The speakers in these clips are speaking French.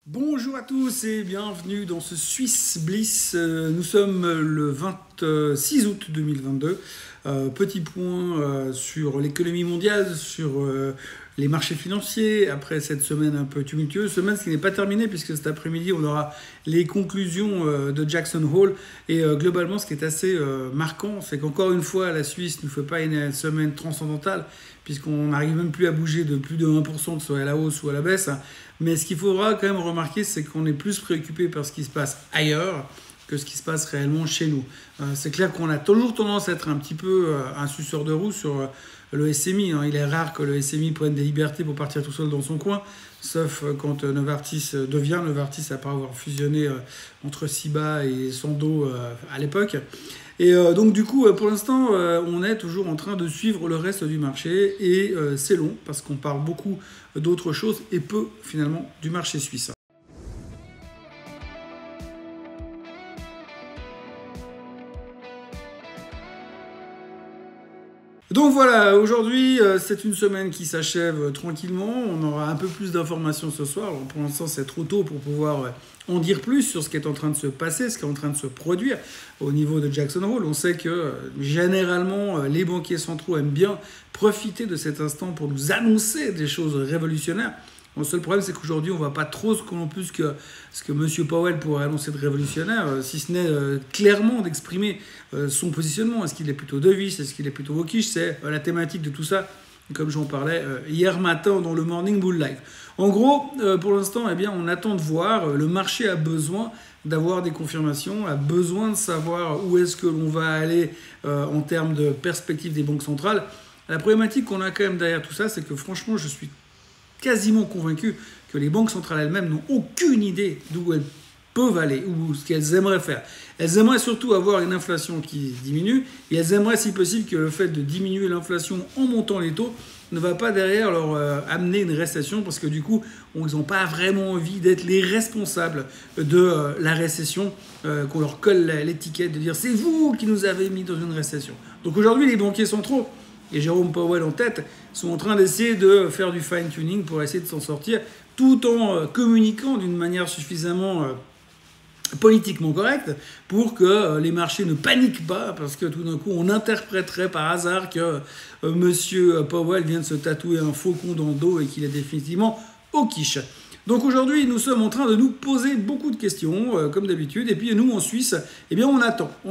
Bonjour à tous et bienvenue dans ce Swiss Bliss. Nous sommes le 26 août 2022. Petit point sur l'économie mondiale, sur les marchés financiers, après cette semaine un peu tumultueuse. Semaine qui n'est pas terminée puisque cet après-midi on aura les conclusions de Jackson Hole. Et globalement ce qui est assez marquant, c'est qu'encore une fois la Suisse ne fait pas une semaine transcendantale puisqu'on n'arrive même plus à bouger de plus de 1%, que ce soit à la hausse ou à la baisse. Mais ce qu'il faudra quand même remarquer, c'est qu'on est plus préoccupé par ce qui se passe ailleurs que ce qui se passe réellement chez nous. C'est clair qu'on a toujours tendance à être un petit peu un suceur de roue sur le SMI. Il est rare que le SMI prenne des libertés pour partir tout seul dans son coin, sauf quand Novartis devient Novartis après avoir fusionné entre Ciba et Sandoz à l'époque. Et donc du coup, pour l'instant, on est toujours en train de suivre le reste du marché et c'est long parce qu'on parle beaucoup d'autres choses et peu finalement du marché suisse. Donc voilà, aujourd'hui c'est une semaine qui s'achève tranquillement, on aura un peu plus d'informations ce soir. Alors, pour l'instant c'est trop tôt pour pouvoir en dire plus sur ce qui est en train de se passer, ce qui est en train de se produire au niveau de Jackson Hole. On sait que généralement les banquiers centraux aiment bien profiter de cet instant pour nous annoncer des choses révolutionnaires. Le seul problème, c'est qu'aujourd'hui, on ne voit pas trop ce que M. Powell pourrait annoncer de révolutionnaire, si ce n'est clairement d'exprimer son positionnement. Est-ce qu'il est plutôt dovish? Est-ce qu'il est plutôt hawkish? C'est la thématique de tout ça, comme j'en parlais hier matin dans le Morning Bull Live. En gros, pour l'instant, eh bien, on attend de voir. Le marché a besoin d'avoir des confirmations, a besoin de savoir où est-ce que l'on va aller en termes de perspective des banques centrales. La problématique qu'on a quand même derrière tout ça, c'est que franchement, je suis quasiment convaincu que les banques centrales elles-mêmes n'ont aucune idée d'où elles peuvent aller ou ce qu'elles aimeraient faire. Elles aimeraient surtout avoir une inflation qui diminue et elles aimeraient si possible que le fait de diminuer l'inflation en montant les taux ne va pas derrière leur amener une récession parce que du coup, ils n'ont pas vraiment envie d'être les responsables de la récession, qu'on leur colle l'étiquette de dire c'est vous qui nous avez mis dans une récession. Donc aujourd'hui, les banquiers centraux et Jérôme Powell en tête, sont en train d'essayer de faire du fine-tuning pour essayer de s'en sortir, tout en communiquant d'une manière suffisamment politiquement correcte pour que les marchés ne paniquent pas, parce que tout d'un coup, on interpréterait par hasard que M. Powell vient de se tatouer un faucon dans le dos et qu'il est définitivement au quiche. Donc aujourd'hui, nous sommes en train de nous poser beaucoup de questions, comme d'habitude. Et puis nous, en Suisse, eh bien, on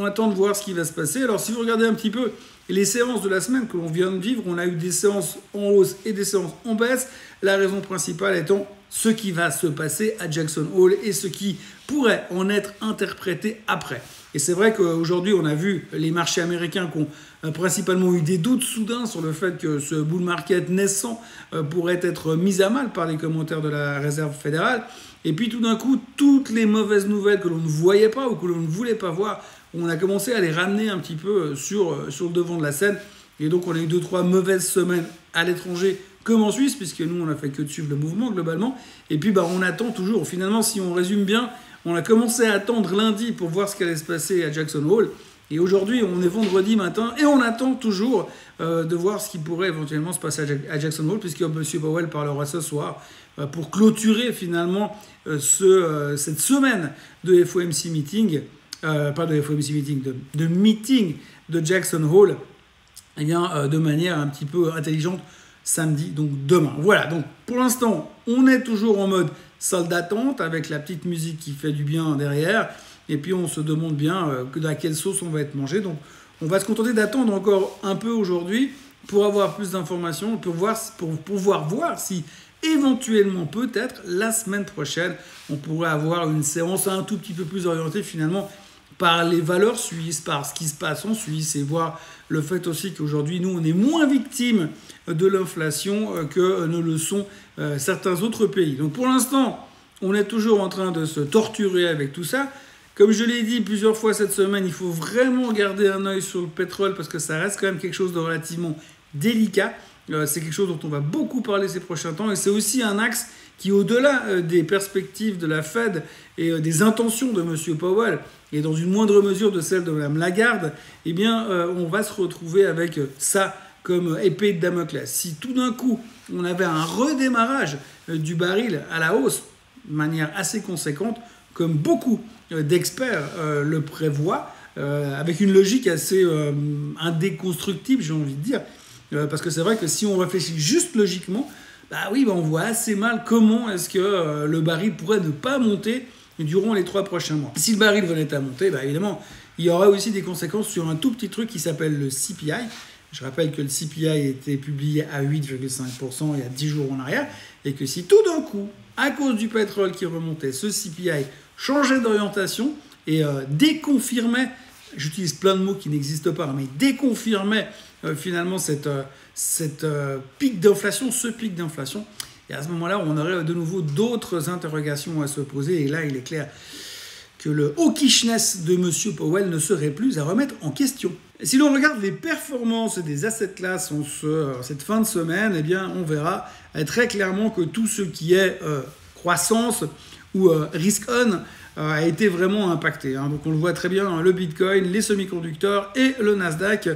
attend de voir ce qui va se passer. Alors si vous regardez un petit peu les séances de la semaine que l'on vient de vivre, on a eu des séances en hausse et des séances en baisse. La raison principale étant ce qui va se passer à Jackson Hole et ce qui pourrait en être interprété après. Et c'est vrai qu'aujourd'hui, on a vu les marchés américains qui ont principalement eu des doutes soudains sur le fait que ce bull market naissant pourrait être mis à mal par les commentaires de la Réserve fédérale. Et puis tout d'un coup, toutes les mauvaises nouvelles que l'on ne voyait pas ou que l'on ne voulait pas voir, on a commencé à les ramener un petit peu sur le devant de la scène. Et donc on a eu 2-3 mauvaises semaines à l'étranger comme en Suisse, puisque nous on a fait que de suivre le mouvement globalement. Et puis on attend toujours, finalement si on résume bien, on a commencé à attendre lundi pour voir ce qui allait se passer à Jackson Hole. Et aujourd'hui, on est vendredi matin et on attend toujours de voir ce qui pourrait éventuellement se passer à Jackson Hole, puisque M. Powell parlera ce soir pour clôturer finalement cette semaine de FOMC meeting, pas de FOMC meeting, de meeting de Jackson Hole, eh bien, de manière un petit peu intelligente samedi, donc demain. Voilà, donc pour l'instant, on est toujours en mode salle d'attente avec la petite musique qui fait du bien derrière. Et puis on se demande bien à quelle sauce on va être mangé. Donc on va se contenter d'attendre encore un peu aujourd'hui pour avoir plus d'informations, pour pouvoir voir si éventuellement, peut-être, la semaine prochaine, on pourrait avoir une séance un tout petit peu plus orientée finalement par les valeurs suisses, par ce qui se passe en Suisse, et voir le fait aussi qu'aujourd'hui, nous, on est moins victimes de l'inflation que ne le sont certains autres pays. Donc pour l'instant, on est toujours en train de se torturer avec tout ça. Comme je l'ai dit plusieurs fois cette semaine, il faut vraiment garder un œil sur le pétrole parce que ça reste quand même quelque chose de relativement délicat. C'est quelque chose dont on va beaucoup parler ces prochains temps et c'est aussi un axe qui, au-delà des perspectives de la Fed et des intentions de M. Powell, et dans une moindre mesure de celle de Mme Lagarde, eh bien, on va se retrouver avec ça comme épée de Damoclès. Si tout d'un coup, on avait un redémarrage du baril à la hausse, de manière assez conséquente, comme beaucoup d'experts le prévoient, avec une logique assez indéconstructible, j'ai envie de dire. Parce que c'est vrai que si on réfléchit juste logiquement, bah oui, bah on voit assez mal comment est-ce que le baril pourrait ne pas monter durant les 3 prochains mois. Si le baril venait à monter, bah évidemment, il y aura aussi des conséquences sur un tout petit truc qui s'appelle le CPI. Je rappelle que le CPI a été publié à 8,5% il y a 10 jours en arrière, et que si tout d'un coup, à cause du pétrole qui remontait, ce CPI changeait d'orientation et déconfirmait, j'utilise plein de mots qui n'existent pas, mais déconfirmait finalement cette pic d'inflation, ce pic d'inflation, et à ce moment-là, on aurait de nouveau d'autres interrogations à se poser, et là, il est clair que le hawkishness de M. Powell ne serait plus à remettre en question. Et si l'on regarde les performances des asset classes en cette fin de semaine, eh bien, on verra très clairement que tout ce qui est croissance ou risk-on a été vraiment impacté. Donc on le voit très bien, le Bitcoin, les semi-conducteurs et le Nasdaq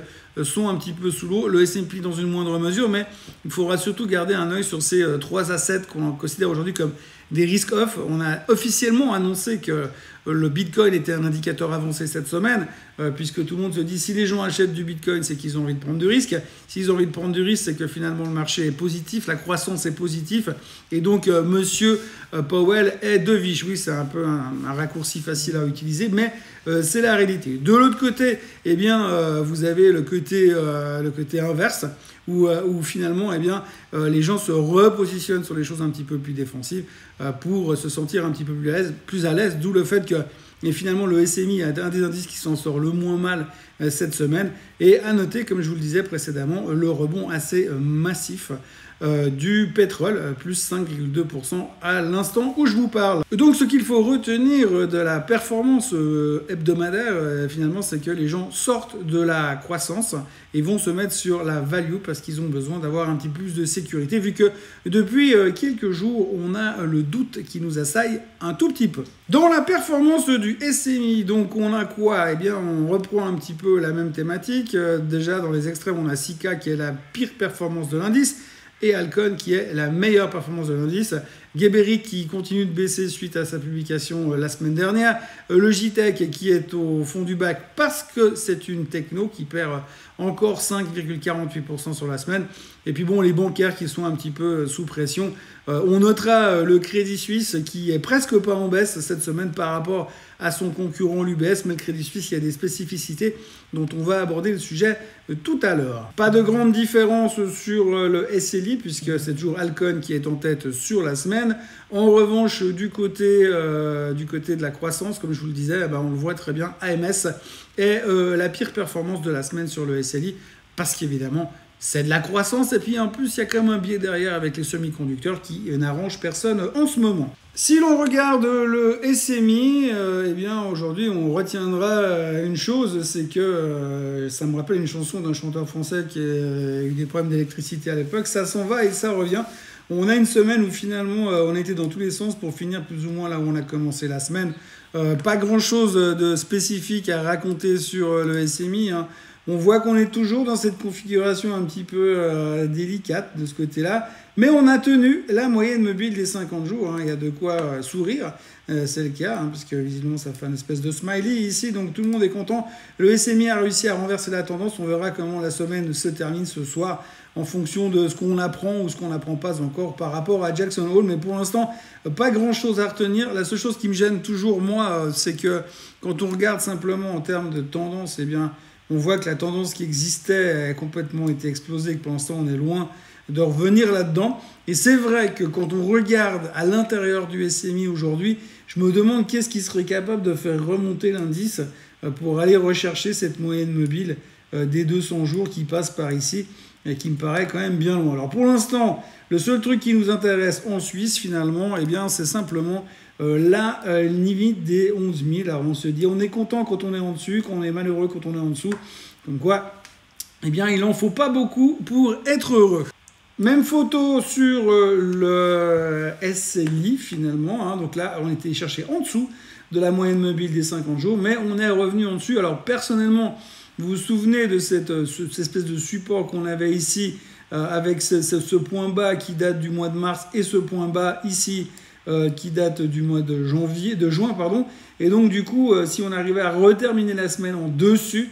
sont un petit peu sous l'eau, le S&P dans une moindre mesure, mais il faudra surtout garder un œil sur ces 3 assets qu'on considère aujourd'hui comme des risk-off. On a officiellement annoncé que le Bitcoin était un indicateur avancé cette semaine, puisque tout le monde se dit si les gens achètent du Bitcoin, c'est qu'ils ont envie de prendre du risque. S'ils ont envie de prendre du risque, c'est que finalement le marché est positif, la croissance est positive, et donc Monsieur Powell est deviche. Oui, c'est un peu un raccourci facile à utiliser, mais c'est la réalité. De l'autre côté, eh bien, vous avez le côté inverse, où finalement eh bien, les gens se repositionnent sur les choses un petit peu plus défensives pour se sentir un petit peu plus à l'aise, d'où le fait que finalement le SMI est un des indices qui s'en sort le moins mal cette semaine. Et à noter, comme je vous le disais précédemment, le rebond assez massif du pétrole, plus 5,2% à l'instant où je vous parle. Donc ce qu'il faut retenir de la performance hebdomadaire, finalement, c'est que les gens sortent de la croissance et vont se mettre sur la value parce qu'ils ont besoin d'avoir un petit peu plus de sécurité, vu que depuis quelques jours, on a le doute qui nous assaille un tout petit peu. Dans la performance du SMI, donc on a quoi? Eh bien, on reprend un petit peu la même thématique. Déjà, dans les extrêmes, on a Sika qui est la pire performance de l'indice, et Alcon qui est la meilleure performance de l'indice. Geberit qui continue de baisser suite à sa publication la semaine dernière. Logitech qui est au fond du bac parce que c'est une techno qui perd encore 5,48% sur la semaine. Et puis bon, les bancaires qui sont un petit peu sous pression. On notera le Crédit Suisse qui est presque pas en baisse cette semaine par rapport à son concurrent l'UBS, mais le Crédit Suisse, il y a des spécificités dont on va aborder le sujet tout à l'heure. Pas de grande différence sur le SLI, puisque c'est toujours Alcon qui est en tête sur la semaine. En revanche, du côté de la croissance, comme je vous le disais, on le voit très bien, AMS est la pire performance de la semaine sur le SLI, parce qu'évidemment, c'est de la croissance, et puis en plus, il y a quand même un biais derrière avec les semi-conducteurs qui n'arrange personne en ce moment. Si l'on regarde le SMI, eh bien aujourd'hui on retiendra une chose, c'est que ça me rappelle une chanson d'un chanteur français qui a eu des problèmes d'électricité à l'époque, ça s'en va et ça revient. On a une semaine où finalement on a été dans tous les sens pour finir plus ou moins là où on a commencé la semaine. Pas grand chose de spécifique à raconter sur le SMI, hein. On voit qu'on est toujours dans cette configuration un petit peu délicate de ce côté-là. Mais on a tenu la moyenne mobile des 50 jours. Hein. Il y a de quoi sourire. C'est le cas, hein, puisque visiblement ça fait une espèce de smiley ici. Donc tout le monde est content. Le SMI a réussi à renverser la tendance. On verra comment la semaine se termine ce soir en fonction de ce qu'on apprend ou ce qu'on n'apprend pas encore par rapport à Jackson Hole. Mais pour l'instant, pas grand-chose à retenir. La seule chose qui me gêne toujours, moi, c'est que quand on regarde simplement en termes de tendance, eh bien, on voit que la tendance qui existait a complètement été explosée, que pour l'instant on est loin de revenir là-dedans. Et c'est vrai que quand on regarde à l'intérieur du SMI aujourd'hui, je me demande qu'est-ce qui serait capable de faire remonter l'indice pour aller rechercher cette moyenne mobile des 200 jours qui passe par ici et qui me paraît quand même bien loin. Alors pour l'instant, le seul truc qui nous intéresse en Suisse finalement, eh bien, c'est simplement la limite des 11 000. Alors on se dit, on est content quand on est en dessus, qu'on est malheureux quand on est en dessous. Comme quoi, eh bien, il n'en faut pas beaucoup pour être heureux. Même photo sur le SLI finalement. Hein. Donc là, on était cherché en dessous de la moyenne mobile des 50 jours, mais on est revenu en dessus. Alors personnellement, vous vous souvenez de cette espèce de support qu'on avait ici avec ce point bas qui date du mois de mars et ce point bas ici qui date du mois de juin, pardon. Et donc du coup, si on arrivait à reterminer la semaine au-dessus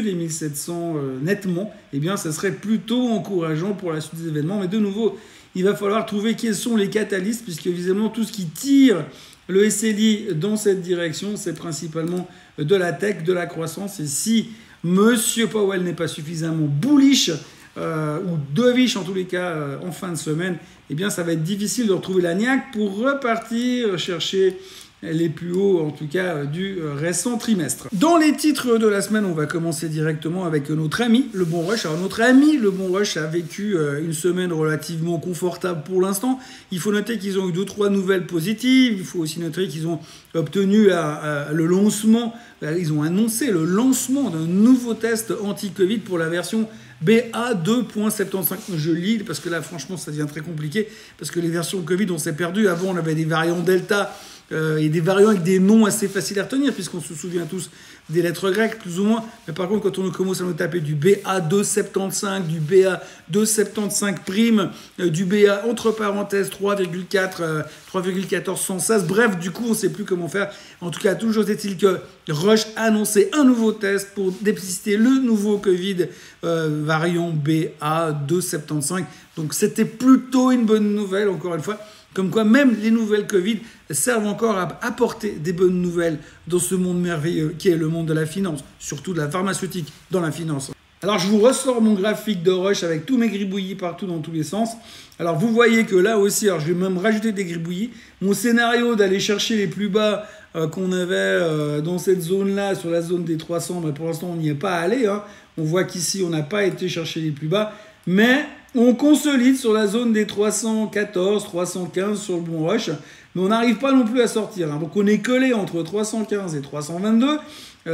des 1700 nettement, eh bien ça serait plutôt encourageant pour la suite des événements. Mais de nouveau, il va falloir trouver quels sont les catalystes, puisque visiblement tout ce qui tire le SLI dans cette direction, c'est principalement de la tech, de la croissance. Et si Monsieur Powell n'est pas suffisamment bullish, ou dovish en tous les cas en fin de semaine, eh bien ça va être difficile de retrouver la niaque pour repartir chercher les plus hauts, en tout cas, du récent trimestre. Dans les titres de la semaine, on va commencer directement avec notre ami, le Bon Rush. Alors, notre ami, le Bon Rush, a vécu une semaine relativement confortable pour l'instant. Il faut noter qu'ils ont eu 2-3 nouvelles positives. Il faut aussi noter qu'ils ont obtenu le lancement, ils ont annoncé le lancement d'un nouveau test anti-Covid pour la version BA2.75. Je lis parce que là, franchement, ça devient très compliqué parce que les versions Covid, on s'est perdu. Avant, on avait des variants Delta et des variants avec des noms assez faciles à retenir, puisqu'on se souvient tous des lettres grecques, plus ou moins. Mais par contre, quand on commence à nous taper du BA275, du BA275', du BA entre parenthèses 3,4, 3,1416, bref, du coup, on ne sait plus comment faire. En tout cas, toujours est-il que Roche a annoncé un nouveau test pour dépister le nouveau Covid variant BA275. Donc, c'était plutôt une bonne nouvelle, encore une fois. Comme quoi, même les nouvelles Covid servent encore à apporter des bonnes nouvelles dans ce monde merveilleux qui est le monde de la finance, surtout de la pharmaceutique dans la finance. Alors, je vous ressors mon graphique de Roche avec tous mes gribouillis partout dans tous les sens. Alors, vous voyez que là aussi, alors je vais même rajouter des gribouillis. Mon scénario d'aller chercher les plus bas qu'on avait dans cette zone-là, sur la zone des 300, mais pour l'instant, on n'y est pas allé. Hein. On voit qu'ici, on n'a pas été chercher les plus bas. Mais on consolide sur la zone des 314, 315 sur le Bon Rush, mais on n'arrive pas non plus à sortir. Hein. Donc on est collé entre 315 et 322.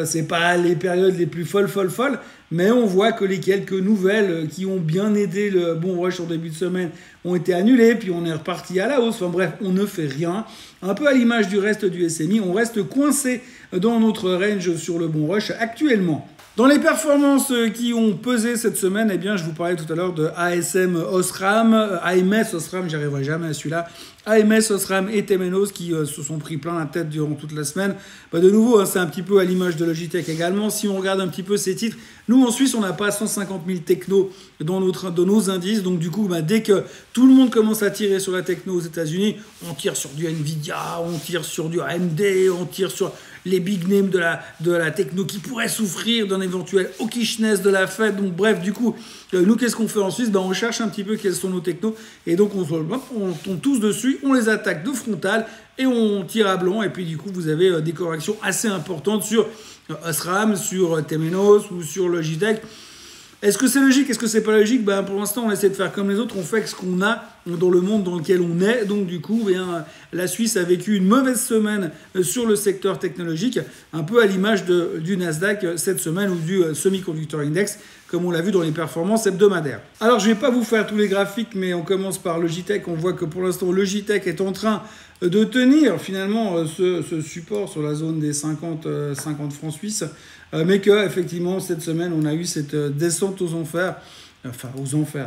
C'est pas les périodes les plus folles, mais on voit que les quelques nouvelles qui ont bien aidé le Bon Rush en début de semaine ont été annulées, puis on est reparti à la hausse. Enfin bref, on ne fait rien. Un peu à l'image du reste du SMI, on reste coincé dans notre range sur le Bon Rush actuellement. Dans les performances qui ont pesé cette semaine, eh bien, je vous parlais tout à l'heure de ASM Osram, AMS Osram, j'y arriverai jamais à celui-là, AMS Osram et Temenos qui se sont pris plein la tête durant toute la semaine. Bah, de nouveau, hein, c'est un petit peu à l'image de Logitech également. Si on regarde un petit peu ces titres, nous en Suisse, on n'a pas 150 000 technos dans nos indices. Donc du coup, bah, dès que tout le monde commence à tirer sur la techno aux États-Unis, on tire sur du Nvidia, on tire sur du AMD, on tire sur les big names de la techno qui pourraient souffrir d'un éventuel hawkishness de la Fed. Donc bref, du coup, nous, qu'est-ce qu'on fait en Suisse? On cherche un petit peu quels sont nos technos et donc on tombe tous dessus, on les attaque de frontal et on tire à blanc. Et puis du coup, vous avez des corrections assez importantes sur Osram, sur Temenos ou sur Logitech. Est-ce que c'est logique? Est-ce que c'est pas logique? Pour l'instant, on essaie de faire comme les autres. On fait ce qu'on a dans le monde dans lequel on est. Donc, du coup, la Suisse a vécu une mauvaise semaine sur le secteur technologique, un peu à l'image du Nasdaq cette semaine ou du Semiconductor Index, comme on l'a vu dans les performances hebdomadaires. Alors, je ne vais pas vous faire tous les graphiques, mais on commence par Logitech. On voit que pour l'instant, Logitech est en train de tenir finalement ce support sur la zone des 50 francs suisses, mais que effectivement cette semaine on a eu cette descente aux enfers,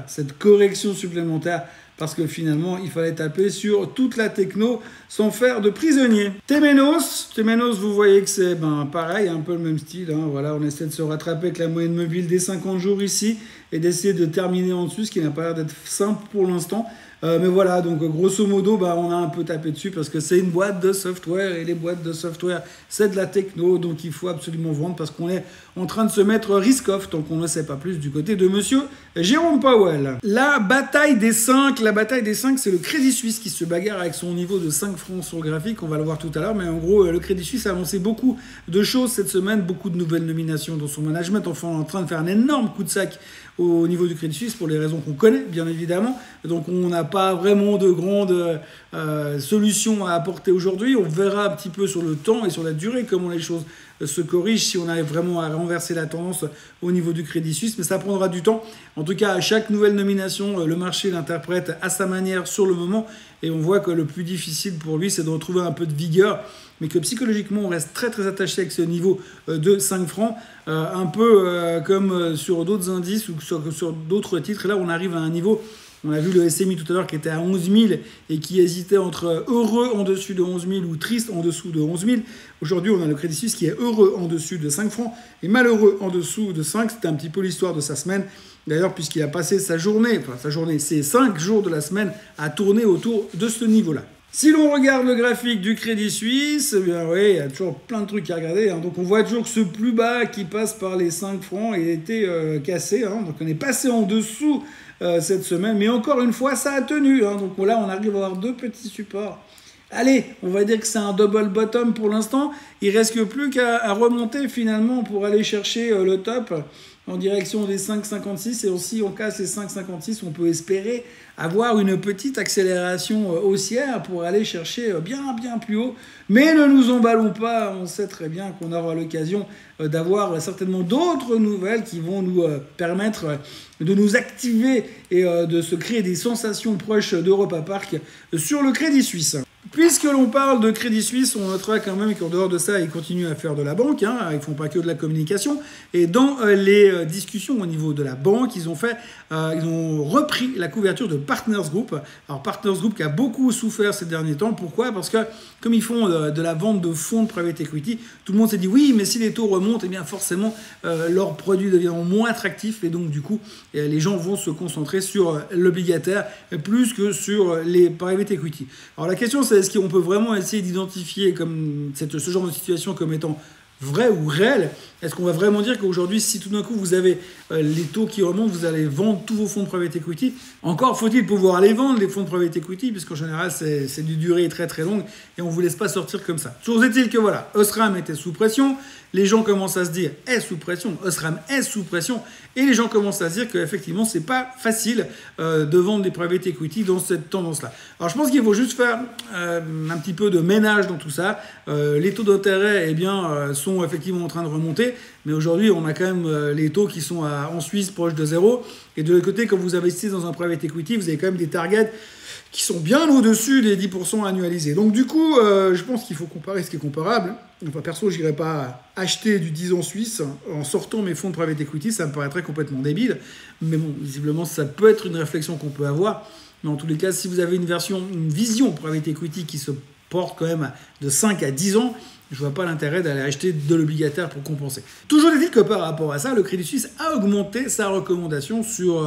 cette correction supplémentaire parce que finalement il fallait taper sur toute la techno sans faire de prisonnier. Temenos, vous voyez que c'est pareil, un peu le même style, hein, voilà, on essaie de se rattraper avec la moyenne mobile des 50 jours ici et d'essayer de terminer en dessus, ce qui n'a pas l'air d'être simple pour l'instant. Mais voilà, donc grosso modo, on a un peu tapé dessus parce que c'est une boîte de software et les boîtes de software, c'est de la techno, donc il faut absolument vendre parce qu'on est en train de se mettre risk-off tant qu'on ne sait pas plus du côté de monsieur Jérôme Powell. La bataille des 5, c'est le Crédit Suisse qui se bagarre avec son niveau de 5 francs sur le graphique, on va le voir tout à l'heure, mais en gros, le Crédit Suisse a avancé beaucoup de choses cette semaine, beaucoup de nouvelles nominations dans son management, enfin on est en train de faire un énorme coup de sac au niveau du Crédit Suisse pour les raisons qu'on connaît, bien évidemment. Donc on n'a pas vraiment de grandes solutions à apporter aujourd'hui. On verra un petit peu sur le temps et sur la durée comment les choses se corrigent si on arrive vraiment à renverser la tendance au niveau du Crédit Suisse. Mais ça prendra du temps. En tout cas, à chaque nouvelle nomination, le marché l'interprète à sa manière sur le moment. Et on voit que le plus difficile pour lui, c'est de retrouver un peu de vigueur. Mais que psychologiquement, on reste très très attaché avec ce niveau de 5 francs. Un peu comme sur d'autres indices ou sur d'autres titres. Et là, on arrive à un niveau On a vu le SMI tout à l'heure qui était à 11 000 et qui hésitait entre heureux en dessus de 11 000 ou triste en dessous de 11 000. Aujourd'hui, on a le Crédit Suisse qui est heureux en dessus de 5 francs et malheureux en dessous de 5. C'était un petit peu l'histoire de sa semaine. D'ailleurs, puisqu'il a passé ses 5 jours de la semaine à tourner autour de ce niveau-là. Si l'on regarde le graphique du Crédit Suisse, eh bien oui, il y a toujours plein de trucs à regarder. Donc on voit toujours que ce plus bas qui passe par les 5 francs a été cassé. Donc on est passé en dessous cette semaine. Mais encore une fois, ça a tenu. Donc là, on arrive à avoir 2 petits supports. Allez, on va dire que c'est un double bottom pour l'instant. Il ne reste plus qu'à remonter finalement pour aller chercher le top en direction des 5,56. Et aussi, on casse les 5,56, on peut espérer avoir une petite accélération haussière pour aller chercher bien plus haut. Mais ne nous emballons pas, on sait très bien qu'on aura l'occasion d'avoir certainement d'autres nouvelles qui vont nous permettre de nous activer et de se créer des sensations proches d'Europa Park sur le Crédit Suisse. Puisque l'on parle de Crédit Suisse, on notera quand même qu'en dehors de ça, ils continuent à faire de la banque. Ils ne font pas que de la communication. Et dans les discussions au niveau de la banque, ils ont repris la couverture de Partners Group. Alors Partners Group qui a beaucoup souffert ces derniers temps. Pourquoi? Parce que comme ils font de la vente de fonds de private equity, tout le monde s'est dit oui, mais si les taux remontent, eh bien forcément leurs produits deviendront moins attractifs. Et donc du coup, les gens vont se concentrer sur l'obligataire plus que sur les private equity. Alors la question c'est, est-ce qu'on peut vraiment essayer d'identifier ce genre de situation comme étant vrai ou réel? Est-ce qu'on va vraiment dire qu'aujourd'hui, si tout d'un coup vous avez les taux qui remontent, vous allez vendre tous vos fonds de private equity? Encore faut-il pouvoir les vendre, les fonds de private equity, puisqu'en général, c'est d'une durée très très longue et on ne vous laisse pas sortir comme ça. Toujours est-il que voilà, Osram était sous pression, les gens commencent à se dire est sous pression, Osram est sous pression, et les gens commencent à se dire qu'effectivement, c'est pas facile de vendre des private equity dans cette tendance-là. Alors je pense qu'il faut juste faire un petit peu de ménage dans tout ça. Les taux d'intérêt sont effectivement en train de remonter, mais aujourd'hui, on a quand même les taux qui sont en Suisse proches de zéro. Et de l'autre côté, quand vous investissez dans un private equity, vous avez quand même des targets qui sont bien au-dessus des 10% annualisés. Donc du coup, je pense qu'il faut comparer ce qui est comparable. Enfin, perso, je n'irais pas acheter du 10 ans suisse en sortant mes fonds de private equity. Ça me paraîtrait complètement débile. Mais bon, visiblement, ça peut être une réflexion qu'on peut avoir. Mais en tous les cas, si vous avez une vision private equity qui se porte quand même de 5 à 10 ans, je ne vois pas l'intérêt d'aller acheter de l'obligataire pour compenser. Toujours est-il que par rapport à ça, le Crédit Suisse a augmenté sa recommandation sur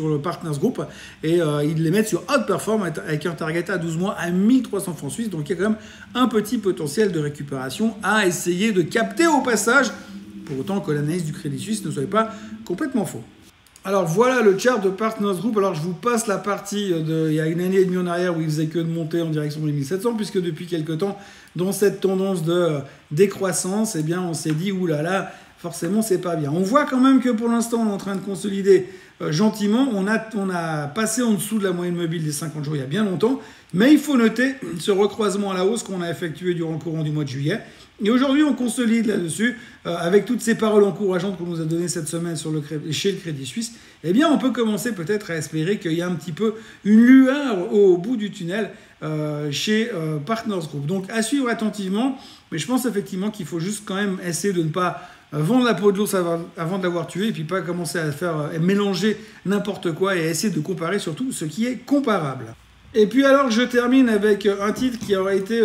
le Partners Group et ils les mettent sur Outperform avec un target à 12 mois à 1300 francs suisses. Donc il y a quand même un petit potentiel de récupération à essayer de capter au passage, pour autant que l'analyse du Crédit Suisse ne soit pas complètement faux. Alors voilà le chart de Partners Group. Alors je vous passe la partie il y a une année et demie en arrière où il faisait que de monter en direction des 1700, puisque depuis quelques temps, dans cette tendance de décroissance, eh bien on s'est dit oulala, forcément c'est pas bien. On voit quand même que pour l'instant on est en train de consolider gentiment. On a passé en dessous de la moyenne mobile des 50 jours il y a bien longtemps, mais il faut noter ce recroisement à la hausse qu'on a effectué durant le courant du mois de juillet. Et aujourd'hui, on consolide là-dessus, avec toutes ces paroles encourageantes qu'on nous a données cette semaine chez le Crédit Suisse, eh bien, on peut commencer peut-être à espérer qu'il y a un petit peu une lueur au bout du tunnel chez Partners Group. Donc, à suivre attentivement, mais je pense effectivement qu'il faut juste quand même essayer de ne pas vendre la peau de l'ours avant de l'avoir tué, et puis pas commencer à faire mélanger n'importe quoi et à essayer de comparer surtout ce qui est comparable. Et puis alors, je termine avec un titre qui aurait été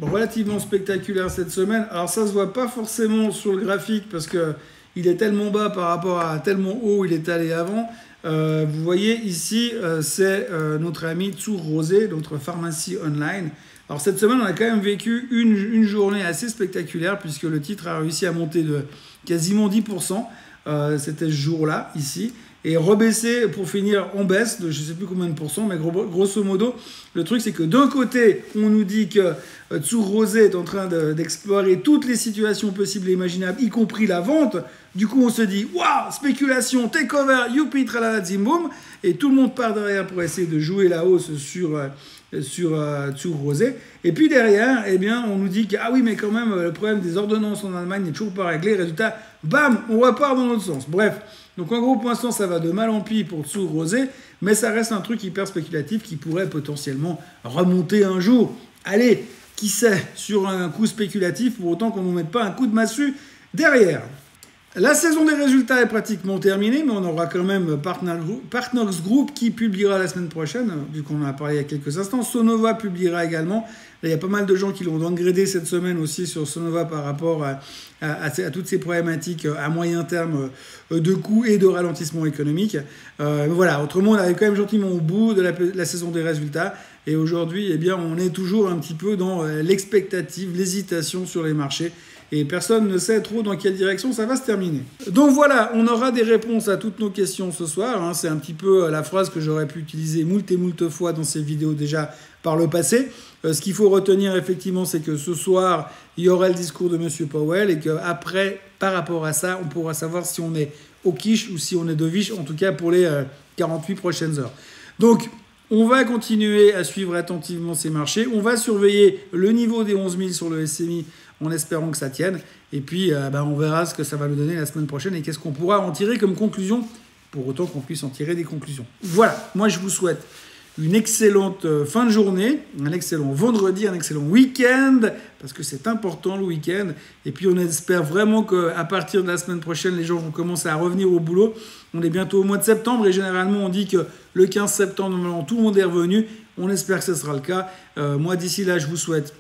relativement spectaculaire cette semaine. Alors ça se voit pas forcément sur le graphique parce que il est tellement bas par rapport à tellement haut il est allé avant. Vous voyez ici, c'est notre ami Zur Rose, notre pharmacie online. Alors cette semaine, on a quand même vécu une journée assez spectaculaire puisque le titre a réussi à monter de quasiment 10%. C'était ce jour-là, ici. Et rebaisser pour finir en baisse de je ne sais plus combien de pourcents, mais grosso modo, le truc c'est que d'un côté, on nous dit que Zur Rose est en train d'explorer toutes les situations possibles et imaginables, y compris la vente. Du coup, on se dit, waouh, spéculation, takeover, youpi, tralala, zim boum, et tout le monde part derrière pour essayer de jouer la hausse sur Zur Rose. Et puis derrière, eh bien, on nous dit que, ah oui, mais quand même, le problème des ordonnances en Allemagne n'est toujours pas réglé. Résultat, bam, on repart dans l'autre sens. Bref. Donc en gros, pour l'instant, ça va de mal en pis pour Zur Rose, mais ça reste un truc hyper spéculatif qui pourrait potentiellement remonter un jour. Allez, qui sait, sur un coup spéculatif, pour autant qu'on ne nous mette pas un coup de massue derrière. La saison des résultats est pratiquement terminée, mais on aura quand même Partners Group qui publiera la semaine prochaine, vu qu'on en a parlé il y a quelques instants. Sonova publiera également. Là, il y a pas mal de gens qui l'ont downgradé cette semaine aussi sur Sonova par rapport à toutes ces problématiques à moyen terme de coûts et de ralentissement économique. Voilà, autrement, on arrive quand même gentiment au bout de la saison des résultats. Et aujourd'hui, eh bien, on est toujours un petit peu dans l'expectative, l'hésitation sur les marchés. Et personne ne sait trop dans quelle direction ça va se terminer. Donc voilà, on aura des réponses à toutes nos questions ce soir. Hein. C'est un petit peu la phrase que j'aurais pu utiliser moult et moult fois dans ces vidéos déjà par le passé. Ce qu'il faut retenir effectivement, c'est que ce soir, il y aura le discours de M. Powell et qu'après, par rapport à ça, on pourra savoir si on est au quiche ou si on est dovish, en tout cas pour les 48 prochaines heures. Donc, on va continuer à suivre attentivement ces marchés. On va surveiller le niveau des 11 000 sur le SMI en espérant que ça tienne. Et puis, on verra ce que ça va nous donner la semaine prochaine et qu'est-ce qu'on pourra en tirer comme conclusion, pour autant qu'on puisse en tirer des conclusions. Voilà, moi je vous souhaite une excellente fin de journée, un excellent vendredi, un excellent week-end, parce que c'est important le week-end. Et puis on espère vraiment qu'à partir de la semaine prochaine, les gens vont commencer à revenir au boulot. On est bientôt au mois de septembre et généralement on dit que le 15 septembre, normalement, tout le monde est revenu. On espère que ce sera le cas. Moi d'ici là, je vous souhaite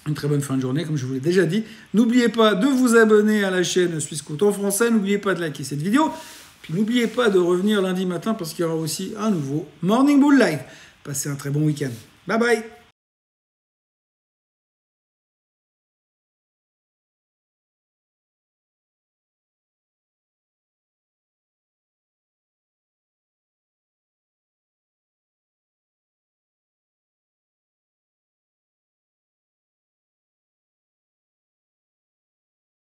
une très bonne fin de journée, comme je vous l'ai déjà dit. N'oubliez pas de vous abonner à la chaîne Swissquote en français. N'oubliez pas de liker cette vidéo. Puis n'oubliez pas de revenir lundi matin parce qu'il y aura aussi un nouveau Morning Bull Live. Passez un très bon week-end. Bye bye.